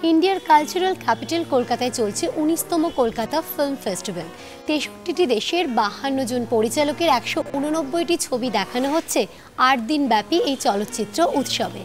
ইন্ডিয়ার cultural capital কলকাতায় চলছে 19তম কলকাতা ফিল্ম ফেস্টিভ্যাল। 63টি দেশের 52 জন পরিচালকের 189টি ছবি দেখানো হচ্ছে 8 দিন ব্যাপী এই চলচ্চিত্র উৎসবে।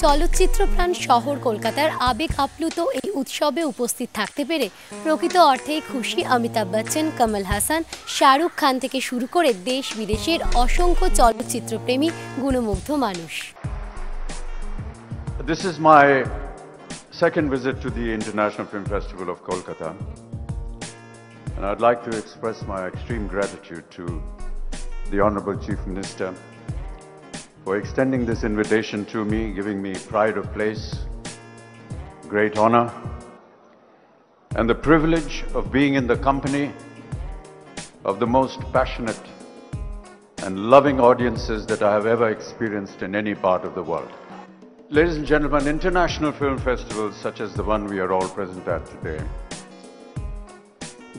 চলচ্চিত্রপ্রাণ শহর কলকাতার আবেগ আপ্লুত এই উৎসবে উপস্থিত থাকতে পেরে প্রকৃত অর্থেই খুশি অমিতাভ বচ্চন, কমল হাসান, শাহরুখ খান থেকে শুরু করে দেশ বিদেশের অসংখ্য চলচ্চিত্রপ্রেমী গুণমুগ্ধ মানুষ। This is my second visit to the International Film Festival of Kolkata, and I'd like to express my extreme gratitude to the Honorable Chief Minister for extending this invitation to me, giving me pride of place, great honor, and the privilege of being in the company of the most passionate and loving audiences that I have ever experienced in any part of the world. Ladies and gentlemen, international film festivals such as the one we are all present at today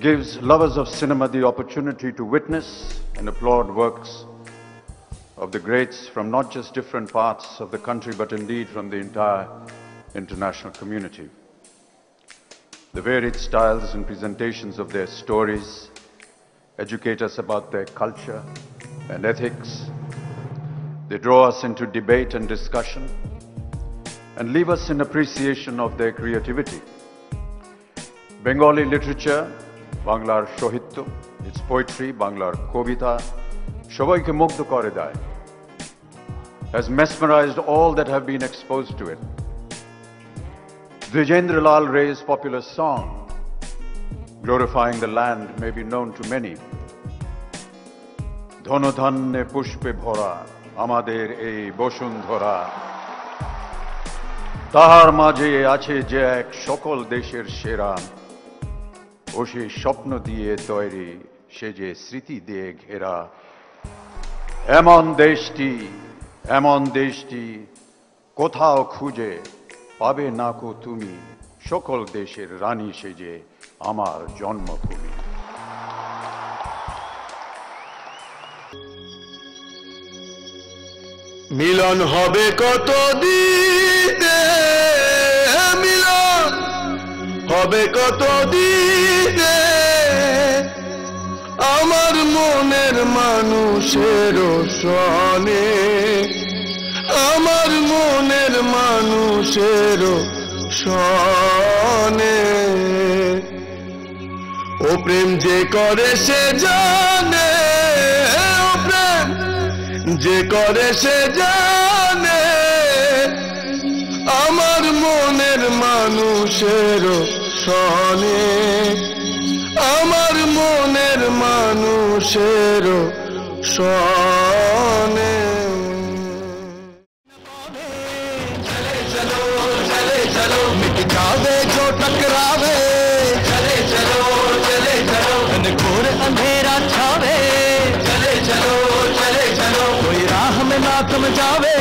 gives lovers of cinema the opportunity to witness and applaud works of the greats from not just different parts of the country, but indeed from the entire international community. The varied styles and presentations of their stories educate us about their culture and ethics. They draw us into debate and discussion and leave us in appreciation of their creativity. Bengali literature, Banglar Shohitya, its poetry, Banglar Kobita, shoboike mugdho kore deয়, has mesmerized all that have been exposed to it. Dwijendra Lal Ray's popular song, glorifying the land, may be known to many. Dhonodhanne pushpe bhora, amader ei boshundhara, tahar majhe ache je ek shokol desher shera, o she shopno diye toyri, she je স্মৃতি দিয়ে ঘেরা, এমন দেশটি কোথাও খুঁজে পাবে না কো তুমি, সকল দেশের রানী সেজে আমার জন্মভূমি। মিলন হবে কত দিনে, মিলন হবে কত দিনে, আমার মনের মানুষের সনে, আমার মনের মানুষের সনে। ও প্রেম যে করে সে জানে, ও প্রেম যে করে সে জানে, আমার মনের মানুষের সনে, আমার মনের মানুষের সনে। চলে চলো চলে চলো, মিট যাবে जो टकरावे, चले चलो चले चलो, घोर अंधेरा छावे, चले चलो कोई राह में ना तुम जावे।